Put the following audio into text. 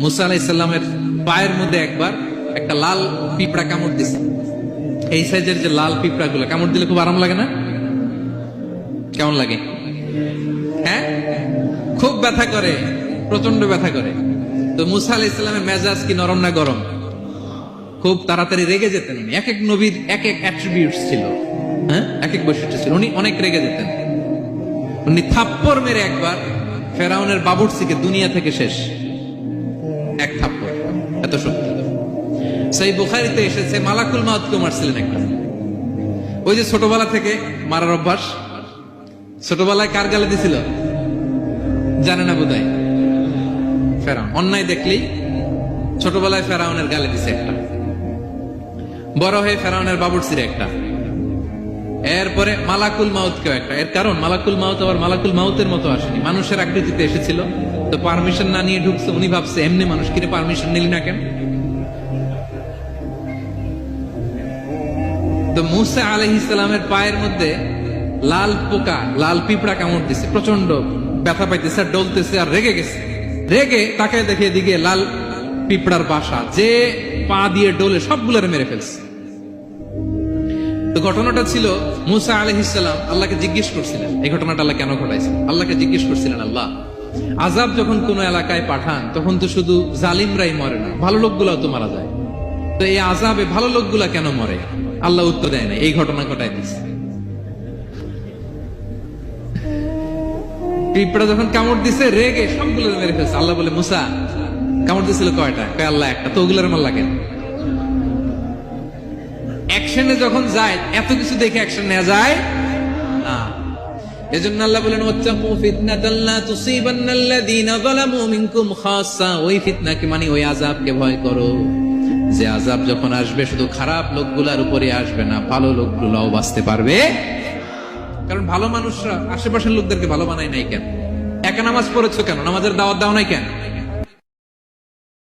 মুসা আলাইহিস সালামের পায়ের মধ্যে একবার একটা লাল পিঁপড়া কামড় দিছে। এই সাইজের যে লাল পিঁপড়া গুলো কামড় দিলে খুব আরাম লাগে না? কেমন লাগে? হ্যাঁ, খুব ব্যথা করে, প্রচন্ড ব্যথা করে। তো মুসা আলাইহিস সালামের মেজাজ কি নরম না গরম? খুব তাড়াতাড়ি রেগে যেতেন উনি। এক এক নবীর এক এক অ্যাট্রিবিউটস ছিল, হ্যাঁ, এক এক বৈশিষ্ট্য ছিল। উনি অনেক রেগে যেতেন। উনি থাপ্পড় মেরে একবার ফেরাউনের বাবুর্চিকে দুনিয়া থেকে শেষ, এক থাপ্পড়, এত শক্তি। সেই বুখারীতে এসেছে মালাকুল মাউতকে মারছিলেন একবার। ওই যে ছোটবেলা থেকে মারার অভ্যাস, ছোটবেলায় কার গালে দিছিল জানে না বোধহয়? ফেরাউন। অন্যায় দেখলেই ছোটবেলায় ফেরাউনের গালে দিছে একটা, বড় হয়ে ফেরাউনের বাবুর্চির একটা, এরপরে মালাকুল মাউতকেও একটা। এর কারণ মালাকুল মাউত আবার মালাকুল মাউতের মতো আসেনি, মানুষের আকৃতিতে এসেছিল। তো পারমিশন না নিয়ে ঢুকছে। উনি ভাবছে এমনি মানুষ, কিরে পারমিশন নিলি না কেন? তো মুসা আলাইহিস সালামের পায়ের মধ্যে লাল পোকা, লাল পিঁপড়া কামড় দিছে, প্রচন্ড ব্যথা পাইতেছে আর ডলতেছে আর রেগে গেছে। রেগে তাকায় দেখে দিকে লাল পিঁপড়ার বাসা, যে পা দিয়ে ডোলে সবগুলোর মেরে ফেলছে। তো ঘটনাটা ছিল মুসা আলাইহিস সালাম আল্লাহকে জিজ্ঞেস করছিলেন, এই ঘটনাটা আল্লাহ কেন ঘটাইছে? আল্লাহকে জিজ্ঞেস করছিলেন, আল্লাহ আযাব যখন কোন এলাকায় পাঠান তখন তো শুধু জালিমরাই মরে না, ভালো লোকগুলাও তো মারা যায়। তো এই আযাবে ভালো লোকগুলা কেন মরে? আল্লাহ উত্তর দেয় না, এই ঘটনা ঘটাই দিচ্ছে। পিঁপড়া যখন কামড় দিছে রেগে সবগুলো মেরে ফেলছে। আল্লাহ বলে, মুসা কামড় দিছিল কয়টা? কয় আল্লাহ একটা। তো ওগুলোর মার লাগে অ্যাকশনে যখন যায়, এত কিছু দেখে অ্যাকশন নেওয়া যায় না। এজন্য আল্লাহ বলেন, ওয়াত্তাকু ফিতনাতাল লা তুসিবান্নাল্লাযীনা যালামু মিনকুম খাসসা। ওই ফিতনাকে মানে ওই আযাবকে ভয় করো, যে আযাব যখন আসবে শুধু খারাপ লোকগুলার উপরে আসবে না, ভালো লোকগুলাও বাঁচতে পারবে। কারণ ভালো মানুষরা আশেপাশের লোকদেরকে ভালো বানায় নাই কেন? একা নামাজ পড়েছো কেন? নামাজের দাওয়াত দাও নাই কেন?